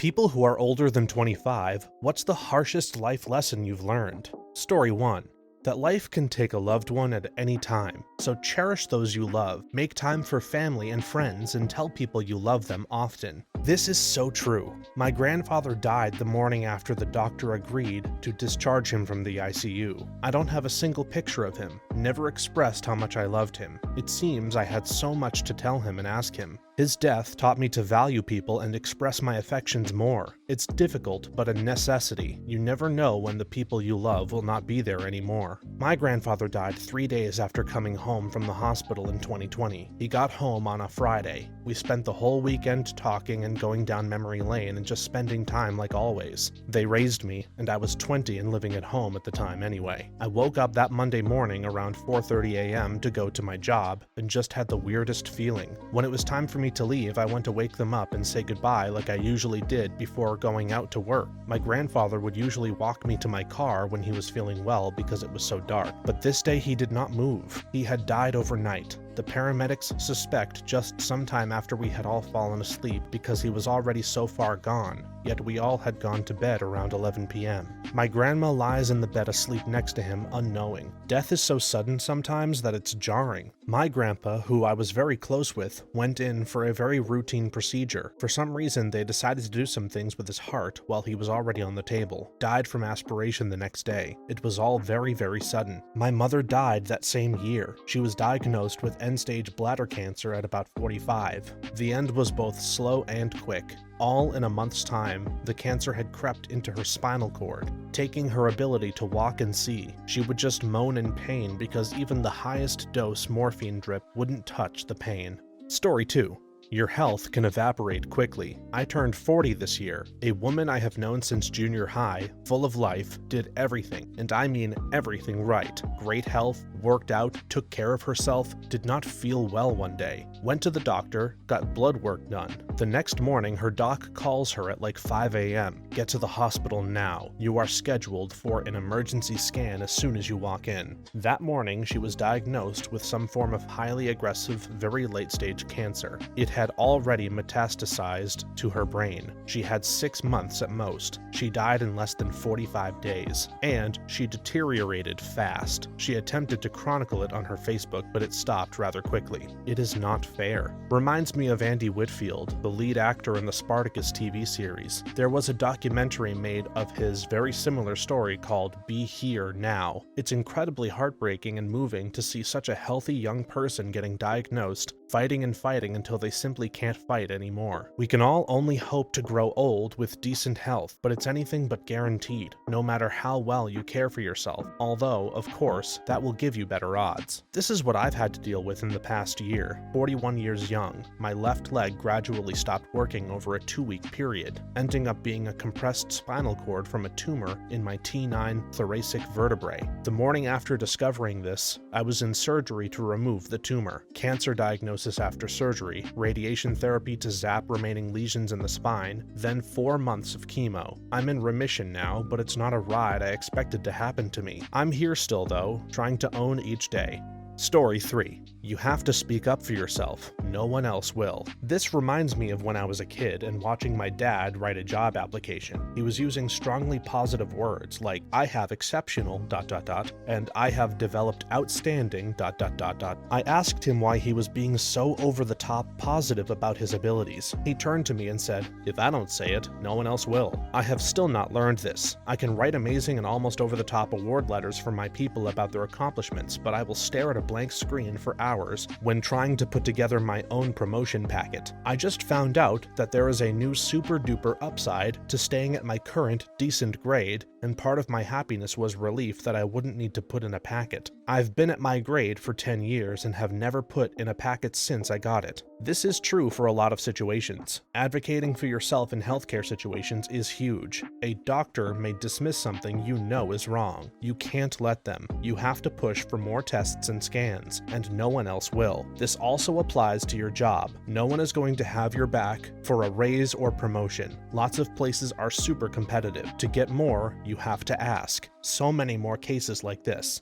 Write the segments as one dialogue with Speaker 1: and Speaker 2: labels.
Speaker 1: People who are older than 25, what's the harshest life lesson you've learned? Story 1. That life can take a loved one at any time, so cherish those you love, make time for family and friends, and tell people you love them often. This is so true. My grandfather died the morning after the doctor agreed to discharge him from the ICU. I don't have a single picture of him, never expressed how much I loved him. It seems I had so much to tell him and ask him. His death taught me to value people and express my affections more. It's difficult, but a necessity. You never know when the people you love will not be there anymore. My grandfather died 3 days after coming home from the hospital in 2020. He got home on a Friday. We spent the whole weekend talking and going down memory lane and just spending time like always. They raised me, and I was 20 and living at home at the time anyway. I woke up that Monday morning around 4:30 a.m. to go to my job and just had the weirdest feeling. When it was time for me to leave, I went to wake them up and say goodbye like I usually did before going out to work. My grandfather would usually walk me to my car when he was feeling well because it was so dark, but this day he did not move. He had died overnight. The paramedics suspect just sometime after we had all fallen asleep because he was already so far gone, yet we all had gone to bed around 11 p.m. My grandma lies in the bed asleep next to him, unknowing. Death is so sudden sometimes that it's jarring. My grandpa, who I was very close with, went in for a very routine procedure. For some reason, they decided to do some things with his heart while he was already on the table. Died from aspiration the next day. It was all very, very sudden. My mother died that same year. She was diagnosed with end-stage bladder cancer at about 45. The end was both slow and quick. All in a month's time, the cancer had crept into her spinal cord, taking her ability to walk and see. She would just moan in pain because even the highest dose morphine drip wouldn't touch the pain. Story 2. Your health can evaporate quickly. I turned 40 this year. A woman I have known since junior high, full of life, did everything, and I mean everything right. Great health, worked out, took care of herself, did not feel well one day. Went to the doctor, got blood work done. The next morning, her doc calls her at like 5 a.m. Get to the hospital now. You are scheduled for an emergency scan as soon as you walk in. That morning, she was diagnosed with some form of highly aggressive, very late-stage cancer. It had already metastasized to her brain. She had 6 months at most. She died in less than 45 days. And she deteriorated fast. She attempted to chronicle it on her Facebook, but it stopped rather quickly. It is not fair. Reminds me of Andy Whitfield, the lead actor in the Spartacus TV series. There was a documentary made of his very similar story called Be Here Now. It's incredibly heartbreaking and moving to see such a healthy young person getting diagnosed, fighting and fighting until they simply can't fight anymore. We can all only hope to grow old with decent health, but it's anything but guaranteed, no matter how well you care for yourself, although, of course, that will give you better odds. This is what I've had to deal with in the past year. 41 years young, my left leg gradually stopped working over a 2-week period, ending up being a compressed spinal cord from a tumor in my T9 thoracic vertebrae. The morning after discovering this, I was in surgery to remove the tumor. Cancer diagnosis after surgery, radiation therapy to zap remaining lesions in the spine, then 4 months of chemo. I'm in remission now, but it's not a ride I expected to happen to me. I'm here still though, trying to own each day. Story 3. You have to speak up for yourself. No one else will. This reminds me of when I was a kid and watching my dad write a job application. He was using strongly positive words like, I have exceptional ... and I have developed outstanding ... I asked him why he was being so over-the-top positive about his abilities. He turned to me and said, if I don't say it, no one else will. I have still not learned this. I can write amazing and almost over-the-top award letters for my people about their accomplishments, but I will stare at a blank screen for hours when trying to put together my own promotion packet. I just found out that there is a new super duper upside to staying at my current decent grade, and part of my happiness was relief that I wouldn't need to put in a packet. I've been at my grade for 10 years and have never put in a packet since I got it. This is true for a lot of situations. Advocating for yourself in healthcare situations is huge. A doctor may dismiss something you know is wrong. You can't let them. You have to push for more tests and scans, and no one else will. This also applies to your job. No one is going to have your back for a raise or promotion. Lots of places are super competitive. To get more, you have to ask. So many more cases like this.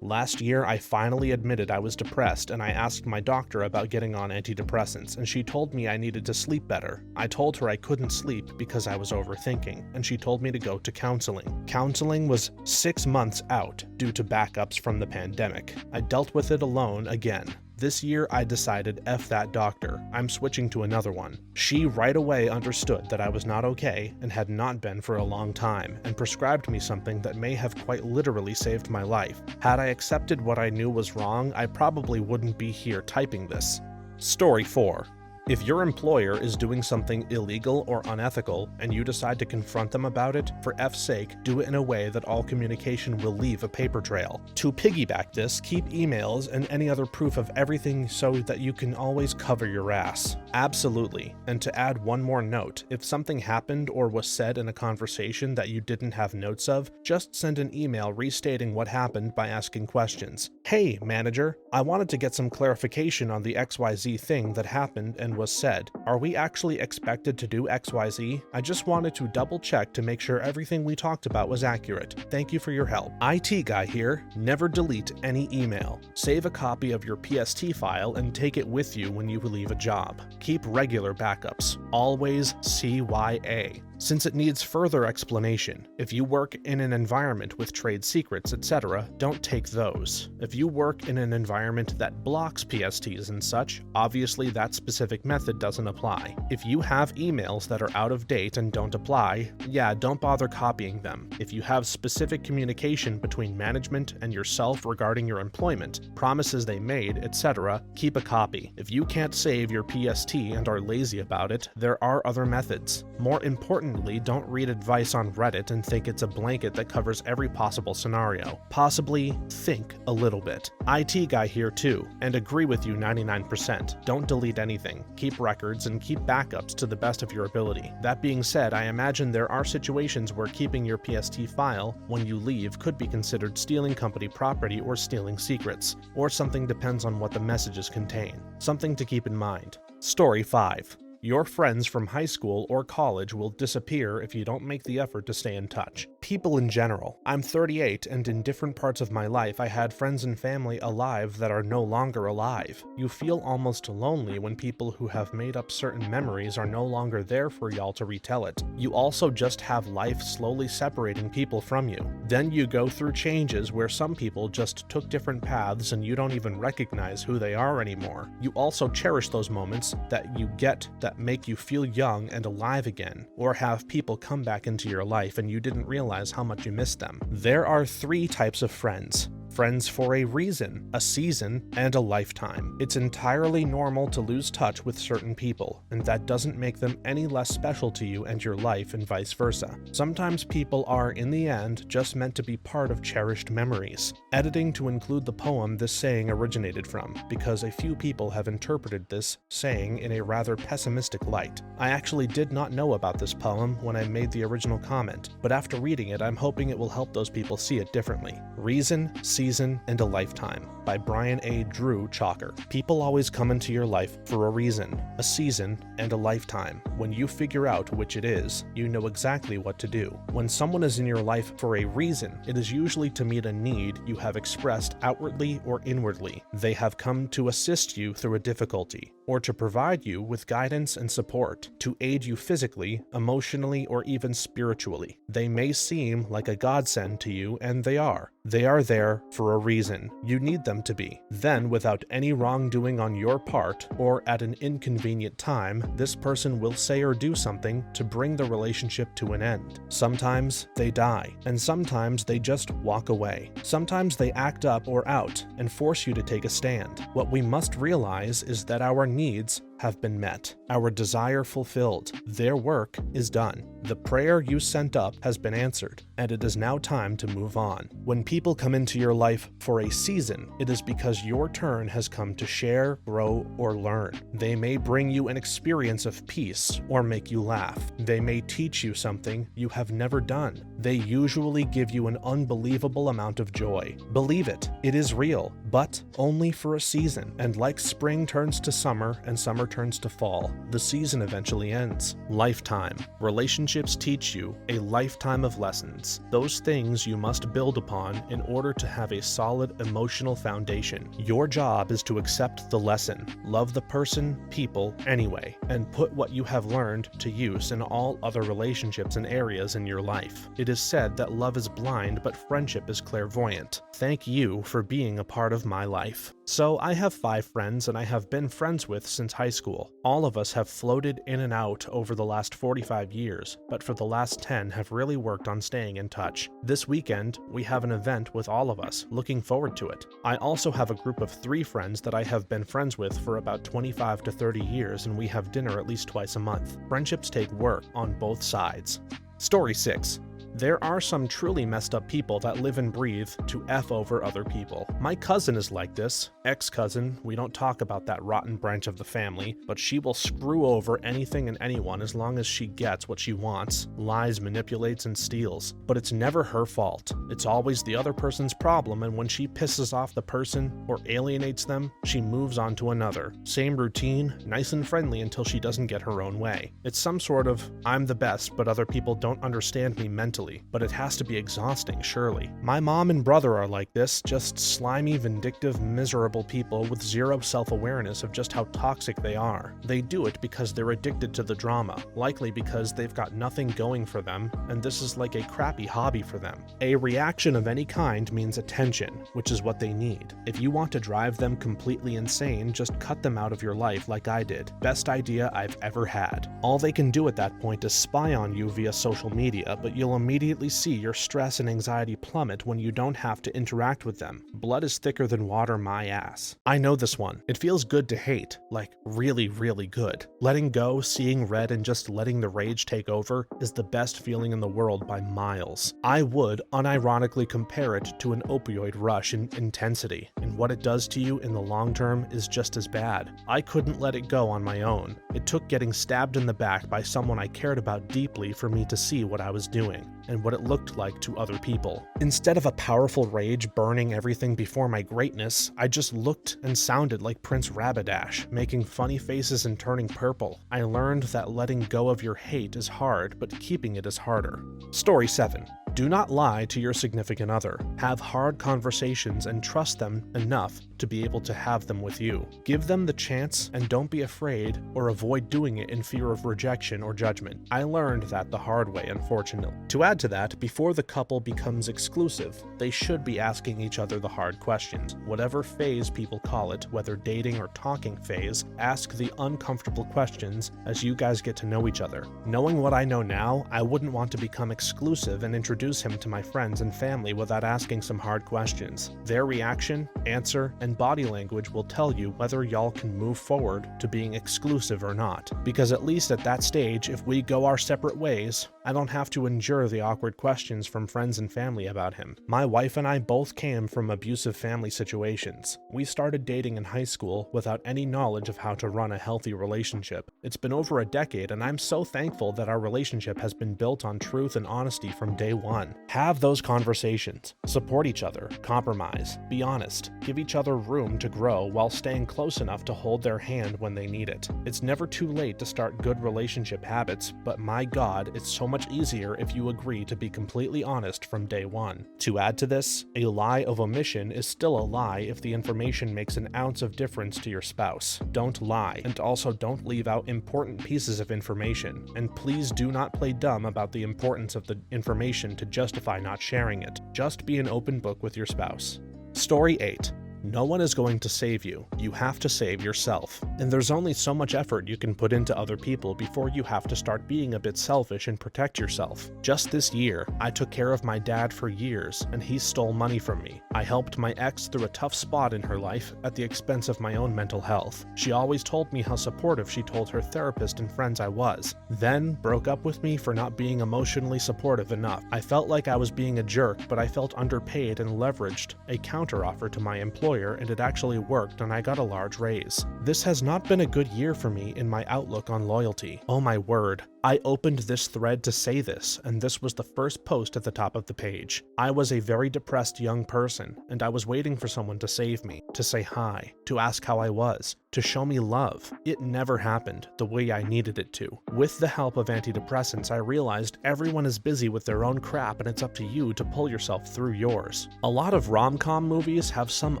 Speaker 1: Last year, I finally admitted I was depressed and I asked my doctor about getting on antidepressants, and she told me I needed to sleep better. I told her I couldn't sleep because I was overthinking, and she told me to go to counseling. Counseling was 6 months out due to backups from the pandemic. I dealt with it alone again. This year, I decided F that doctor, I'm switching to another one. She right away understood that I was not okay and had not been for a long time, and prescribed me something that may have quite literally saved my life. Had I accepted what I knew was wrong, I probably wouldn't be here typing this. Story 4. If your employer is doing something illegal or unethical and you decide to confront them about it, for F's sake, do it in a way that all communication will leave a paper trail. To piggyback this, keep emails and any other proof of everything so that you can always cover your ass. Absolutely. And to add one more note, if something happened or was said in a conversation that you didn't have notes of, just send an email restating what happened by asking questions. Hey, manager, I wanted to get some clarification on the XYZ thing that happened and was said. Are we actually expected to do XYZ? I just wanted to double check to make sure everything we talked about was accurate. Thank you for your help. IT guy here. Never delete any email. Save a copy of your PST file and take it with you when you leave a job. Keep regular backups. Always CYA. Since it needs further explanation, if you work in an environment with trade secrets, etc., don't take those. If you work in an environment that blocks PSTs and such, obviously that specific method doesn't apply. If you have emails that are out of date and don't apply, yeah, don't bother copying them. If you have specific communication between management and yourself regarding your employment, promises they made, etc., keep a copy. If you can't save your PST and are lazy about it, there are other methods. More importantly, don't read advice on Reddit and think it's a blanket that covers every possible scenario. Possibly think a little bit. IT guy here too, and agree with you 99%. Don't delete anything. Keep records and keep backups to the best of your ability. That being said, I imagine there are situations where keeping your PST file when you leave could be considered stealing company property or stealing secrets, or something depends on what the messages contain. Something to keep in mind. Story 5. Your friends from high school or college will disappear if you don't make the effort to stay in touch. People in general. I'm 38, and in different parts of my life I had friends and family alive that are no longer alive. You feel almost lonely when people who have made up certain memories are no longer there for y'all to retell it. You also just have life slowly separating people from you. Then you go through changes where some people just took different paths and you don't even recognize who they are anymore. You also cherish those moments that you get that make you feel young and alive again, or have people come back into your life and you didn't realize how much you missed them. There are 3 types of friends. Friends for a reason, a season, and a lifetime. It's entirely normal to lose touch with certain people, and that doesn't make them any less special to you and your life, and vice versa. Sometimes people are, in the end, just meant to be part of cherished memories. Editing to include the poem this saying originated from, because a few people have interpreted this saying in a rather pessimistic light. I actually did not know about this poem when I made the original comment, but after reading it, I'm hoping it will help those people see it differently. Reason, Season, and a Lifetime by Brian A. Drew Chalker. People always come into your life for a reason, a season, and a lifetime. When you figure out which it is, you know exactly what to do. When someone is in your life for a reason, it is usually to meet a need you have expressed outwardly or inwardly. They have come to assist you through a difficulty, or to provide you with guidance and support, to aid you physically, emotionally, or even spiritually. They may seem like a godsend to you, and they are. They are there for a reason. You need them to be. Then, without any wrongdoing on your part, or at an inconvenient time, this person will say or do something to bring the relationship to an end. Sometimes they die, and sometimes they just walk away. Sometimes they act up or out and force you to take a stand. What we must realize is that our needs have been met, our desire fulfilled, their work is done. The prayer you sent up has been answered, and it is now time to move on. When people come into your life for a season, it is because your turn has come to share, grow, or learn. They may bring you an experience of peace or make you laugh. They may teach you something you have never done. They usually give you an unbelievable amount of joy. Believe it, it is real, but only for a season. And like spring turns to summer and summer turns to fall, the season eventually ends. Lifetime. Relationships teach you a lifetime of lessons. Those things you must build upon in order to have a solid emotional foundation. Your job is to accept the lesson, love the person, people, anyway, and put what you have learned to use in all other relationships and areas in your life. It is said that love is blind, but friendship is clairvoyant. Thank you for being a part of my life. So I have 5 friends and I have been friends with since high school. All of us have floated in and out over the last 45 years, but for the last 10 have really worked on staying in touch. This weekend, we have an event with all of us, looking forward to it. I also have a group of 3 friends that I have been friends with for about 25 to 30 years, and we have dinner at least twice a month. Friendships take work on both sides. Story 6. There are some truly messed up people that live and breathe to F over other people. My cousin is like this. Ex-cousin, we don't talk about that rotten branch of the family, but she will screw over anything and anyone as long as she gets what she wants, lies, manipulates, and steals. But it's never her fault. It's always the other person's problem, and when she pisses off the person or alienates them, she moves on to another. Same routine, nice and friendly until she doesn't get her own way. It's some sort of, I'm the best, but other people don't understand me mentally. But it has to be exhausting, surely. My mom and brother are like this, just slimy, vindictive, miserable people with zero self-awareness of just how toxic they are. They do it because they're addicted to the drama, likely because they've got nothing going for them, and this is like a crappy hobby for them. A reaction of any kind means attention, which is what they need. If you want to drive them completely insane, just cut them out of your life like I did. Best idea I've ever had. All they can do at that point is spy on you via social media, but you'll immediately see your stress and anxiety plummet when you don't have to interact with them. Blood is thicker than water, my ass. I know this one. It feels good to hate, like really, really good. Letting go, seeing red, and just letting the rage take over is the best feeling in the world by miles. I would unironically compare it to an opioid rush in intensity, and what it does to you in the long term is just as bad. I couldn't let it go on my own. It took getting stabbed in the back by someone I cared about deeply for me to see what I was doing, and what it looked like to other people. Instead of a powerful rage burning everything before my greatness, I just looked and sounded like Prince Rabidash, making funny faces and turning purple. I learned that letting go of your hate is hard, but keeping it is harder. Story 7. Do not lie to your significant other. Have hard conversations and trust them enough to be able to have them with you. Give them the chance and don't be afraid or avoid doing it in fear of rejection or judgment. I learned that the hard way, unfortunately. To add to that, before the couple becomes exclusive, they should be asking each other the hard questions. Whatever phase people call it, whether dating or talking phase, ask the uncomfortable questions as you guys get to know each other. Knowing what I know now, I wouldn't want to become exclusive and introduce him to my friends and family without asking some hard questions. Their reaction, answer, and body language will tell you whether y'all can move forward to being exclusive or not. Because at least at that stage, if we go our separate ways, I don't have to endure the awkward questions from friends and family about him. My wife and I both came from abusive family situations. We started dating in high school without any knowledge of how to run a healthy relationship. It's been over a decade, and I'm so thankful that our relationship has been built on truth and honesty from day one. Have those conversations. Support each other. Compromise. Be honest. Give each other room to grow while staying close enough to hold their hand when they need it. It's never too late to start good relationship habits, but my God, it's so much easier if you agree to be completely honest from day one. To add to this, a lie of omission is still a lie if the information makes an ounce of difference to your spouse. Don't lie, and also don't leave out important pieces of information. And please do not play dumb about the importance of the information to justify not sharing it. Just be an open book with your spouse. Story 8. No one is going to save you. You have to save yourself. And there's only so much effort you can put into other people before you have to start being a bit selfish and protect yourself. Just this year, I took care of my dad for years, and he stole money from me. I helped my ex through a tough spot in her life at the expense of my own mental health. She always told me how supportive she told her therapist and friends I was, then broke up with me for not being emotionally supportive enough. I felt like I was being a jerk, but I felt underpaid and leveraged a counteroffer to my employer, and it actually worked, and I got a large raise. This has not been a good year for me in my outlook on loyalty. Oh my word, I opened this thread to say this, and this was the first post at the top of the page. I was a very depressed young person, and I was waiting for someone to save me, to say hi, to ask how I was, to show me love. It never happened the way I needed it to. With the help of antidepressants, I realized everyone is busy with their own crap, and it's up to you to pull yourself through yours. A lot of rom-com movies have some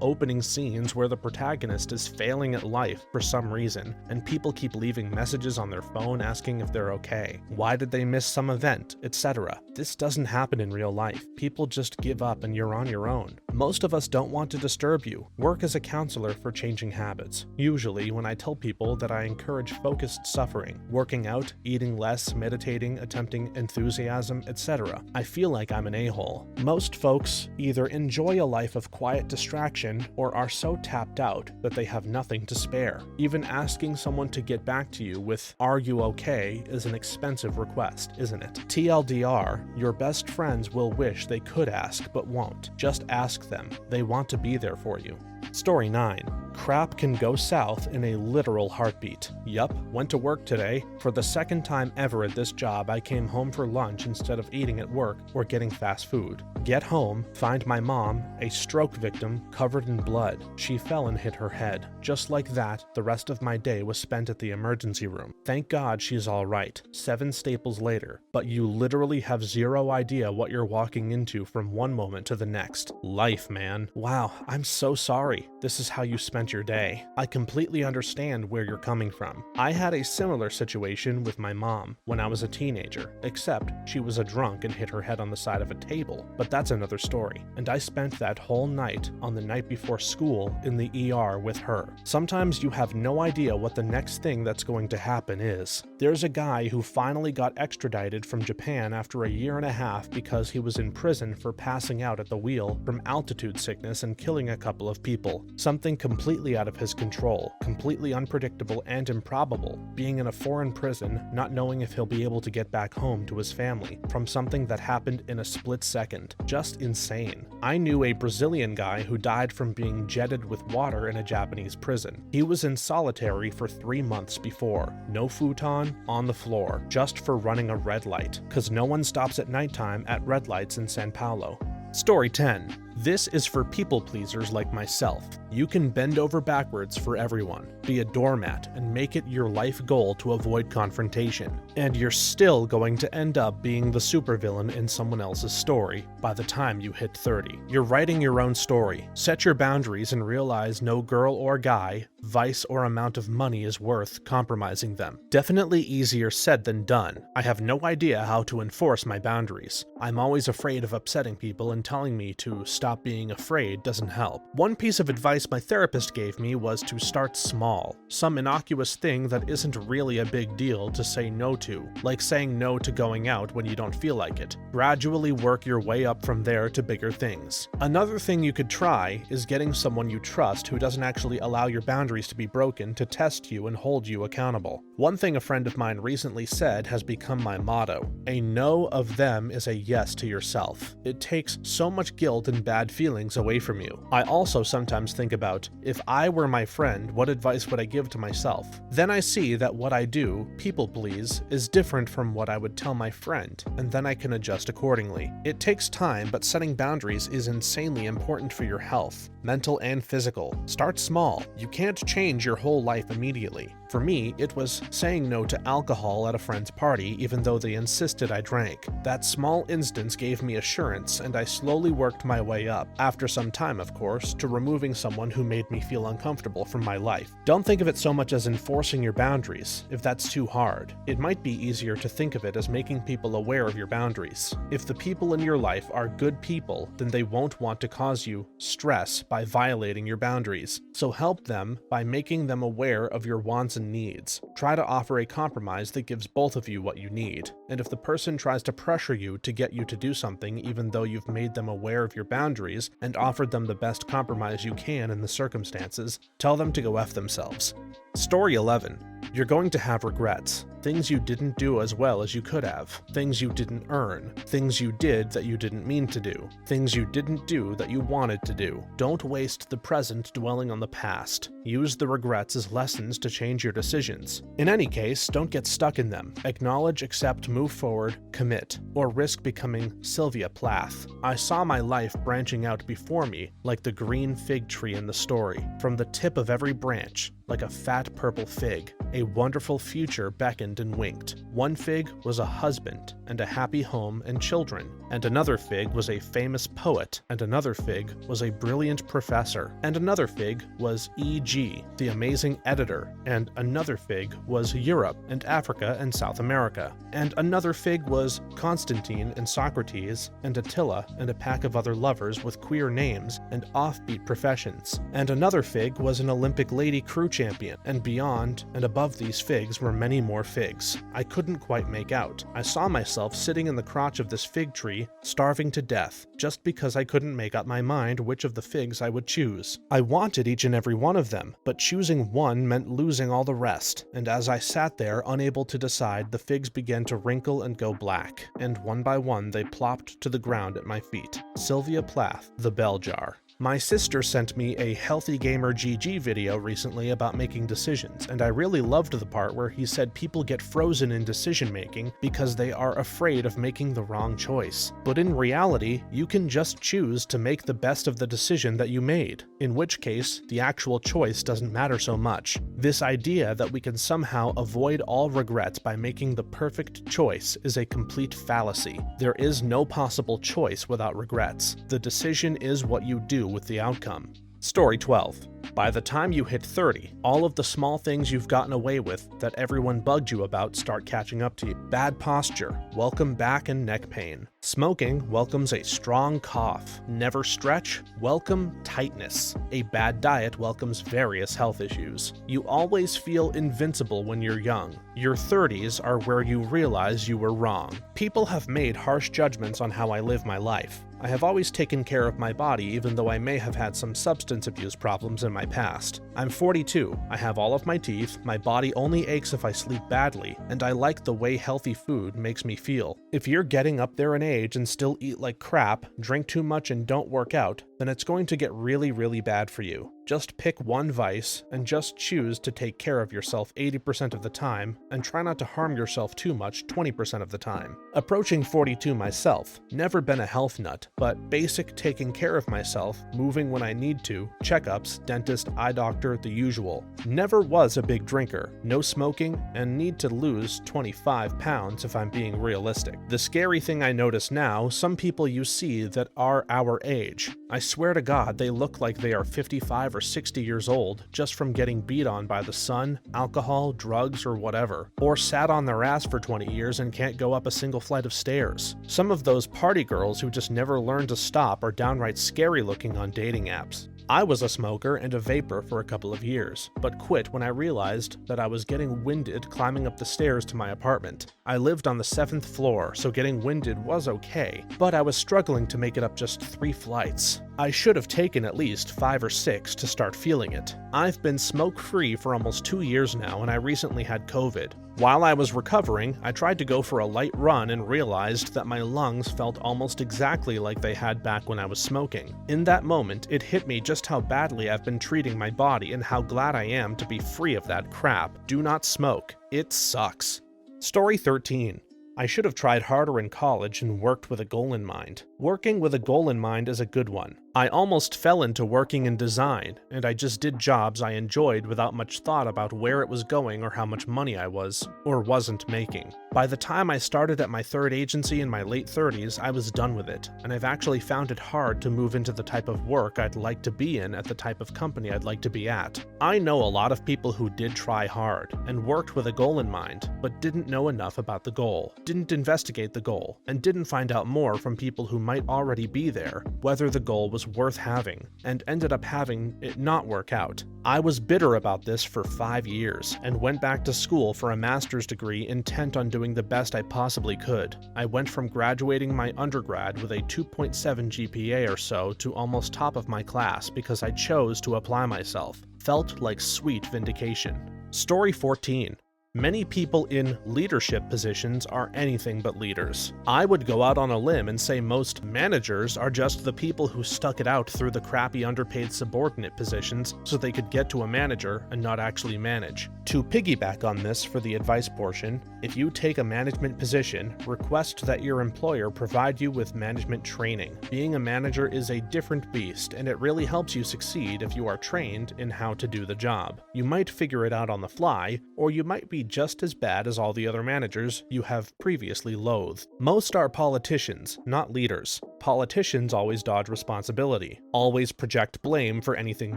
Speaker 1: opening scenes where the protagonist is failing at life for some reason, and people keep leaving messages on their phone asking if they're okay. Why did they miss some event, etc. This doesn't happen in real life. People just give up and you're on your own. Most of us don't want to disturb you. Work as a counselor for changing habits. Usually, when I tell people that I encourage focused suffering, working out, eating less, meditating, attempting enthusiasm, etc., I feel like I'm an a-hole. Most folks either enjoy a life of quiet distraction or are so tapped out that they have nothing to spare. Even asking someone to get back to you with "Are you okay?" is an expensive request, isn't it? TLDR, your best friends will wish they could ask but won't. Just ask them. They want to be there for you. Story 9. Crap can go south in a literal heartbeat. Yup, went to work today. For the second time ever at this job, I came home for lunch instead of eating at work or getting fast food. Get home, find my mom, a stroke victim, covered in blood. She fell and hit her head. Just like that, the rest of my day was spent at the emergency room. Thank God she's all right. 7 staples later. But you literally have zero idea what you're walking into from one moment to the next. Life, man. Wow, I'm so sorry. This is how you spent your day. I completely understand where you're coming from. I had a similar situation with my mom when I was a teenager, except she was a drunk and hit her head on the side of a table, but that's another story. And I spent that whole night on the night before school in the ER with her. Sometimes you have no idea what the next thing that's going to happen is. There's a guy who finally got extradited from Japan after a year and a half because he was in prison for passing out at the wheel from altitude sickness and killing a couple of people. Something completely out of his control, completely unpredictable and improbable, being in a foreign prison, not knowing if he'll be able to get back home to his family from something that happened in a split second. Just insane. I knew a Brazilian guy who died from being jetted with water in a Japanese prison. He was in solitary for 3 months before. No futon, on the floor, just for running a red light, cause no one stops at nighttime at red lights in São Paulo. Story 10. This is for people pleasers like myself. You can bend over backwards for everyone, be a doormat, and make it your life goal to avoid confrontation. And you're still going to end up being the supervillain in someone else's story by the time you hit 30. You're writing your own story. Set your boundaries and realize no girl or guy, vice or amount of money is worth compromising them. Definitely easier said than done. I have no idea how to enforce my boundaries. I'm always afraid of upsetting people, and telling me to stop being afraid doesn't help. One piece of advice my therapist gave me was to start small. Some innocuous thing that isn't really a big deal to say no to, like saying no to going out when you don't feel like it. Gradually work your way up from there to bigger things. Another thing you could try is getting someone you trust who doesn't actually allow your boundaries to be broken to test you and hold you accountable. One thing a friend of mine recently said has become my motto. A no of them is a yes to yourself. It takes so much guilt and bad feelings away from you. I also sometimes think about, if I were my friend, what advice would I give to myself? Then I see that what I do, people please, is different from what I would tell my friend, and then I can adjust accordingly. It takes time, but setting boundaries is insanely important for your health, mental and physical. Start small. You can't change your whole life immediately. For me, it was saying no to alcohol at a friend's party even though they insisted I drank. That small instance gave me assurance, and I slowly worked my way up, after some time of course, to removing someone who made me feel uncomfortable from my life. Don't think of it so much as enforcing your boundaries, if that's too hard. It might be easier to think of it as making people aware of your boundaries. If the people in your life are good people, then they won't want to cause you stress by violating your boundaries. So help them by making them aware of your wants and needs. Try to offer a compromise that gives both of you what you need. And if the person tries to pressure you to get you to do something even though you've made made them aware of your boundaries and offered them the best compromise you can in the circumstances, tell them to go F themselves. Story 11. You're going to have regrets. Things you didn't do as well as you could have. Things you didn't earn. Things you did that you didn't mean to do. Things you didn't do that you wanted to do. Don't waste the present dwelling on the past. Use the regrets as lessons to change your decisions. In any case, don't get stuck in them. Acknowledge, accept, move forward, commit, or risk becoming Sylvia Plath. I saw my life branching out before me like the green fig tree in the story. From the tip of every branch, like a fat purple fig, a wonderful future beckoned and winked. One fig was a husband and a happy home and children, and another fig was a famous poet, and another fig was a brilliant professor, and another fig was E.G., the amazing editor, and another fig was Europe and Africa and South America, and another fig was Constantine and Socrates, and Attila and a pack of other lovers with queer names and offbeat professions, and another fig was an Olympic lady crew champion, and beyond and above these figs were many more figs. I couldn't quite make out. I saw myself sitting in the crotch of this fig tree, starving to death, just because I couldn't make up my mind which of the figs I would choose. I wanted each and every one of them, but choosing one meant losing all the rest, and as I sat there unable to decide, the figs began to wrinkle and go black, and one by one they plopped to the ground at my feet. Sylvia Plath, The Bell Jar. My sister sent me a Healthy Gamer GG video recently about making decisions, and I really loved the part where he said people get frozen in decision making because they are afraid of making the wrong choice. But in reality, you can just choose to make the best of the decision that you made, in which case the actual choice doesn't matter so much. This idea that we can somehow avoid all regrets by making the perfect choice is a complete fallacy. There is no possible choice without regrets. The decision is what you do with the outcome. Story 12. By the time you hit 30, all of the small things you've gotten away with that everyone bugged you about start catching up to you. Bad posture, welcome back and neck pain. Smoking welcomes a strong cough. Never stretch, welcome tightness. A bad diet welcomes various health issues. You always feel invincible when you're young. Your 30s are where you realize you were wrong. People have made harsh judgments on how I live my life. I have always taken care of my body even though I may have had some substance abuse problems in my past. I'm 42, I have all of my teeth, my body only aches if I sleep badly, and I like the way healthy food makes me feel. If you're getting up there in age and still eat like crap, drink too much and don't work out, then it's going to get really bad for you. Just pick one vice and just choose to take care of yourself 80% of the time and try not to harm yourself too much 20% of the time. Approaching 42 myself, never been a health nut, but basic taking care of myself, moving when I need to, checkups, dentist, eye doctor, the usual. Never was a big drinker, no smoking, and need to lose 25 pounds if I'm being realistic. The scary thing I notice now, some people you see that are our age. I swear to God they look like they are 55 or 60 years old just from getting beat on by the sun, alcohol, drugs, or whatever, or sat on their ass for 20 years and can't go up a single flight of stairs. Some of those party girls who just never learned to stop are downright scary looking on dating apps. I was a smoker and a vapor for a couple of years, but quit when I realized that I was getting winded climbing up the stairs to my apartment. I lived on the 7th floor, so getting winded was okay, but I was struggling to make it up just 3 flights. I should have taken at least 5 or 6 to start feeling it. I've been smoke-free for almost 2 years now, and I recently had COVID. While I was recovering, I tried to go for a light run and realized that my lungs felt almost exactly like they had back when I was smoking. In that moment, it hit me just how badly I've been treating my body and how glad I am to be free of that crap. Do not smoke. It sucks. Story 13. I should have tried harder in college and worked with a goal in mind. Working with a goal in mind is a good one. I almost fell into working in design, and I just did jobs I enjoyed without much thought about where it was going or how much money I was, or wasn't making. By the time I started at my 3rd agency in my late 30s, I was done with it, and I've actually found it hard to move into the type of work I'd like to be in at the type of company I'd like to be at. I know a lot of people who did try hard, and worked with a goal in mind, but didn't know enough about the goal, didn't investigate the goal, and didn't find out more from people who might already be there, whether the goal was was worth having, and ended up having it not work out. I was bitter about this for 5 years, and went back to school for a master's degree intent on doing the best I possibly could. I went from graduating my undergrad with a 2.7 GPA or so to almost top of my class because I chose to apply myself. Felt like sweet vindication. Story 14. Many people in leadership positions are anything but leaders. I would go out on a limb and say most managers are just the people who stuck it out through the crappy underpaid subordinate positions so they could get to a manager and not actually manage. To piggyback on this for the advice portion, if you take a management position, request that your employer provide you with management training. Being a manager is a different beast, and it really helps you succeed if you are trained in how to do the job. You might figure it out on the fly, or you might be just as bad as all the other managers you have previously loathed. Most are politicians, not leaders. Politicians always dodge responsibility, always project blame for anything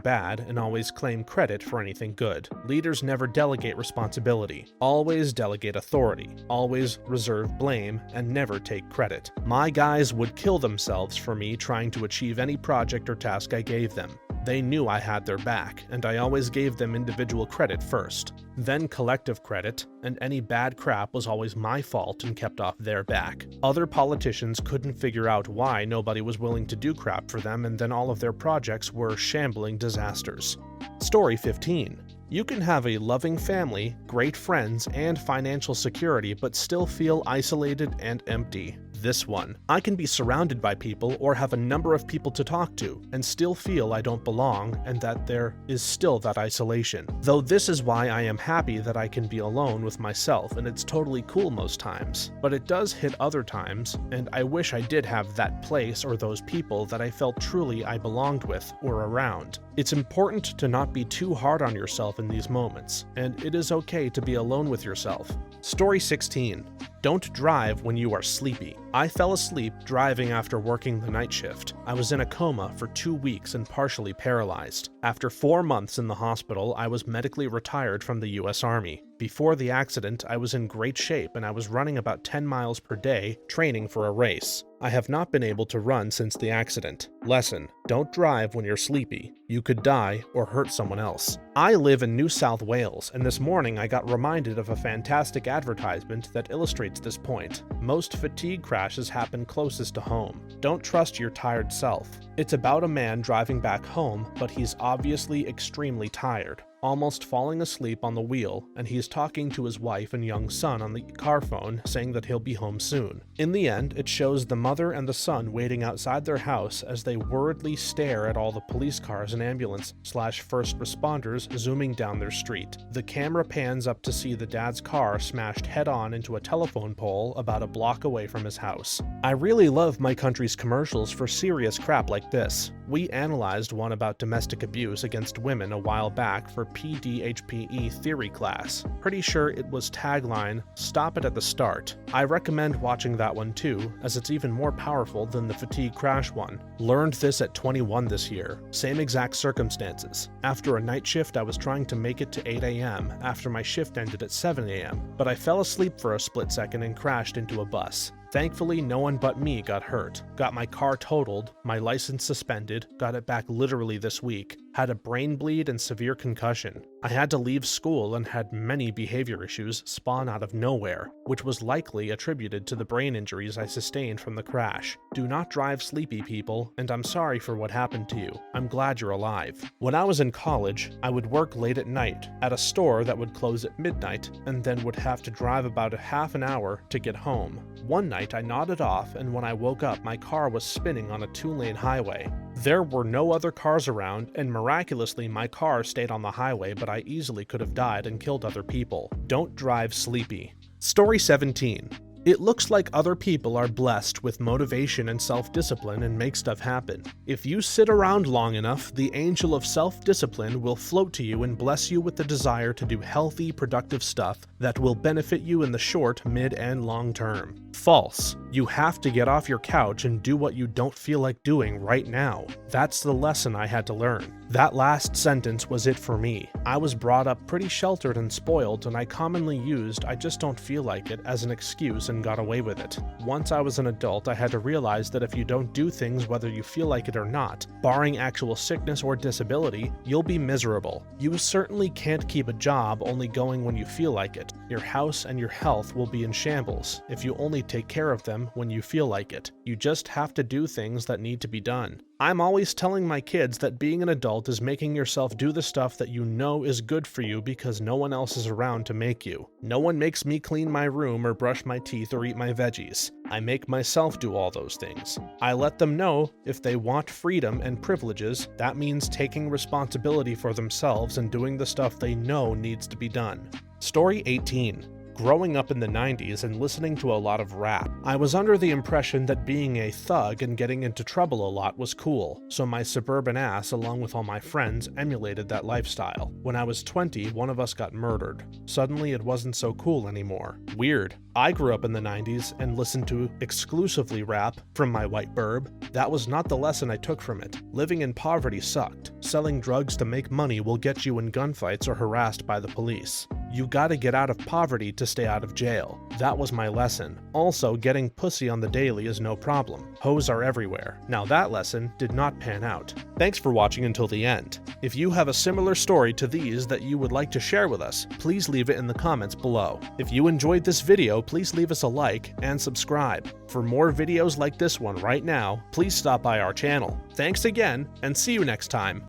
Speaker 1: bad, and always claim credit for anything good. Leaders never delegate responsibility, always delegate authority, always reserve blame, and never take credit. My guys would kill themselves for me trying to achieve any project or task I gave them. They knew I had their back, and I always gave them individual credit first, then collective credit, and any bad crap was always my fault and kept off their back. Other politicians couldn't figure out why nobody was willing to do crap for them, and then all of their projects were shambling disasters. Story 15. You can have a loving family, great friends, and financial security, but still feel isolated and empty. This one. I can be surrounded by people or have a number of people to talk to and still feel I don't belong and that there is still that isolation. Though this is why I am happy that I can be alone with myself and it's totally cool most times. But it does hit other times, and I wish I did have that place or those people that I felt truly I belonged with or around. It's important to not be too hard on yourself in these moments, and it is okay to be alone with yourself. Story 16. Don't drive when you are sleepy. I fell asleep driving after working the night shift. I was in a coma for 2 weeks and partially paralyzed. After 4 months in the hospital, I was medically retired from the US Army. Before the accident, I was in great shape and I was running about 10 miles per day, training for a race. I have not been able to run since the accident. Lesson: don't drive when you're sleepy. You could die or hurt someone else. I live in New South Wales, and this morning I got reminded of a fantastic advertisement that illustrates this point. Most fatigue crashes happen closest to home. Don't trust your tired self. It's about a man driving back home, but he's obviously extremely tired, almost falling asleep on the wheel, and he's talking to his wife and young son on the car phone, saying that he'll be home soon. In the end, it shows the mother and the son waiting outside their house as they worriedly stare at all the police cars and ambulance/first responders zooming down their street. The camera pans up to see the dad's car smashed head-on into a telephone pole about a block away from his house. I really love my country's commercials for serious crap like this. We analyzed one about domestic abuse against women a while back for PDHPE theory class. Pretty sure it was tagline, "Stop it at the start." I recommend watching that one too, as it's even more powerful than the fatigue crash one. Learned this at 21 this year. Same exact circumstances. After a night shift, I was trying to make it to 8 a.m. after my shift ended at 7 a.m., but I fell asleep for a split second and crashed into a bus. Thankfully, no one but me got hurt. Got my car totaled, my license suspended, got it back literally this week, had a brain bleed and severe concussion. I had to leave school and had many behavior issues spawn out of nowhere, which was likely attributed to the brain injuries I sustained from the crash. Do not drive sleepy, people, and I'm sorry for what happened to you. I'm glad you're alive. When I was in college, I would work late at night at a store that would close at midnight and then would have to drive about a half an hour to get home. One night I nodded off, and when I woke up, my car was spinning on a 2-lane highway. There were no other cars around, and miraculously my car stayed on the highway, but I easily could have died and killed other people. Don't drive sleepy. Story 17. It looks like other people are blessed with motivation and self-discipline and make stuff happen. If you sit around long enough, the angel of self-discipline will float to you and bless you with the desire to do healthy, productive stuff that will benefit you in the short, mid, and long term. False. You have to get off your couch and do what you don't feel like doing right now. That's the lesson I had to learn. That last sentence was it for me. I was brought up pretty sheltered and spoiled, and I commonly used "I just don't feel like it" as an excuse and got away with it. Once I was an adult, I had to realize that if you don't do things whether you feel like it or not, barring actual sickness or disability, you'll be miserable. You certainly can't keep a job only going when you feel like it. Your house and your health will be in shambles if you only take care of them when you feel like it. You just have to do things that need to be done. I'm always telling my kids that being an adult is making yourself do the stuff that you know is good for you because no one else is around to make you. No one makes me clean my room or brush my teeth or eat my veggies. I make myself do all those things. I let them know if they want freedom and privileges, that means taking responsibility for themselves and doing the stuff they know needs to be done. Story 18. Growing up in the 90s and listening to a lot of rap, I was under the impression that being a thug and getting into trouble a lot was cool, so my suburban ass along with all my friends emulated that lifestyle. When I was 20, one of us got murdered. Suddenly it wasn't so cool anymore. Weird. I grew up in the 90s and listened to exclusively rap from my white burb. That was not the lesson I took from it. Living in poverty sucked. Selling drugs to make money will get you in gunfights or harassed by the police. You gotta get out of poverty to stay out of jail. That was my lesson. Also, getting pussy on the daily is no problem. Hoes are everywhere. Now that lesson did not pan out. Thanks for watching until the end. If you have a similar story to these that you would like to share with us, please leave it in the comments below. If you enjoyed this video, please leave us a like and subscribe. For more videos like this one right now, please stop by our channel. Thanks again, and see you next time.